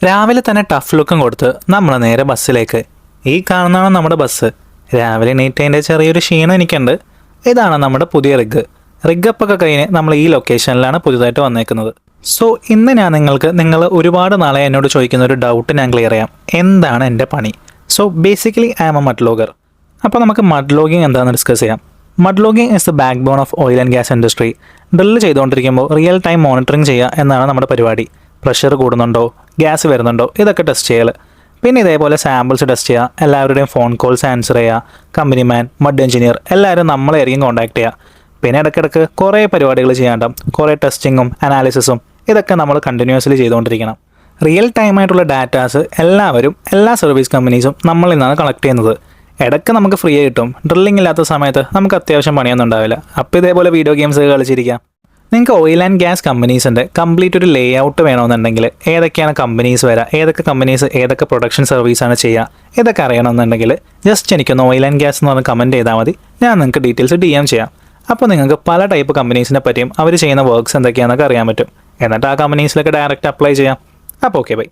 രാവിലെ തന്നെ ടഫ് ലുക്കും കൊടുത്ത് നമ്മൾ നേരെ ബസ്സിലേക്ക്. ഈ കാണുന്നതാണ് നമ്മുടെ ബസ്. രാവിലെ എണീറ്റതിൻ്റെ ചെറിയൊരു ക്ഷീണം എനിക്കുണ്ട്. ഇതാണ് നമ്മുടെ പുതിയ റിഗപ്പൊക്കെ കഴിഞ്ഞ് നമ്മൾ ഈ ലൊക്കേഷനിലാണ് പുതുതായിട്ട് വന്നേക്കുന്നത്. സോ ഇന്ന് ഞാൻ നിങ്ങൾ ഒരുപാട് നാളെ എന്നോട് ചോദിക്കുന്ന ഒരു ഡൗട്ട് ഞാൻ ക്ലിയർ ചെയ്യാം. എന്താണ് എൻ്റെ പണി? So basically I am a mud logger. അപ്പോൾ നമുക്ക് മഡ് ലോഗിങ് എന്താണെന്ന് ഡിസ്കസ് ചെയ്യാം. Mud logging is the backbone of oil and gas industry. Drill ചെയ്തുകൊണ്ടിരിക്കുമ്പോൾ റിയൽ ടൈം മോണിറ്ററിങ് ചെയ്യുക എന്നാണ് നമ്മുടെ പരിപാടി. പ്രഷർ കൂടുന്നുണ്ടോ, ഗ്യാസ് വരുന്നുണ്ടോ, ഇതൊക്കെ ടെസ്റ്റ് ചെയ്യൽ. പിന്നെ ഇതേപോലെ സാമ്പിൾസ് ടെസ്റ്റ് ചെയ്യുക, എല്ലാവരുടെയും ഫോൺ കോൾസ് ആൻസർ ചെയ്യുക, കമ്പനിമാൻ, മഡ് എഞ്ചിനീയർ എല്ലാവരും നമ്മളായിരിക്കും കോൺടാക്ട് ചെയ്യുക. പിന്നെ ഇടയ്ക്കിടയ്ക്ക് കുറേ പരിപാടികൾ ചെയ്യാണ്ടാവും, കുറേ ടെസ്റ്റിങ്ങും അനാലിസിസും ഇതൊക്കെ നമ്മൾ കണ്ടിന്യൂസ്ലി ചെയ്തുകൊണ്ടിരിക്കണം. റിയൽ ടൈമായിട്ടുള്ള ഡാറ്റാസ് എല്ലാ സർവീസ് കമ്പനീസും നമ്മളിൽ നിന്നാണ് കളക്ട് ചെയ്യുന്നത്. ഇടയ്ക്ക് നമുക്ക് ഫ്രീ കിട്ടും. ഡ്രില്ലിംഗ് ഇല്ലാത്ത സമയത്ത് നമുക്ക് അത്യാവശ്യം പണിയൊന്നും ഉണ്ടാവില്ല. അപ്പോൾ ഇതേപോലെ വീഡിയോ ഗെയിംസ് കളിച്ചിരിക്കാം. നിങ്ങൾക്ക് ഓയിൽ ആൻഡ് ഗ്യാസ് കമ്പനീസിൻ്റെ കംപ്ലീറ്റ് ഒരു ലേ ഔട്ട് വേണമെന്നുണ്ടെങ്കിൽ ഏതൊക്കെയാണ് കമ്പനീസ് വരിക, ഏതൊക്കെ കമ്പനീസ് ഏതൊക്കെ പ്രൊഡക്ഷൻ സർവീസാണ് ചെയ്യുക, ഇതൊക്കെ അറിയണമെന്നുണ്ടെങ്കിൽ ജസ്റ്റ് എനിക്കൊന്ന് ഓയിൽ ആൻഡ് ഗ്യാസ് എന്ന് പറഞ്ഞ് കമൻറ്റ് ചെയ്താൽ മതി. ഞാൻ നിങ്ങൾക്ക് ഡീറ്റെയിൽസ് DM ചെയ്യാം. അപ്പോൾ നിങ്ങൾക്ക് പല ടൈപ്പ് കമ്പനീസിനെ പറ്റിയും അവർ ചെയ്യുന്ന വർക്ക്സ് എന്തൊക്കെയാണെന്നൊക്കെ അറിയാൻ പറ്റും. എന്നിട്ട് ആ കമ്പനീസിലൊക്കെ ഡയറക്റ്റ് അപ്ലൈ ചെയ്യാം. അപ്പോൾ ഓക്കെ ബൈ.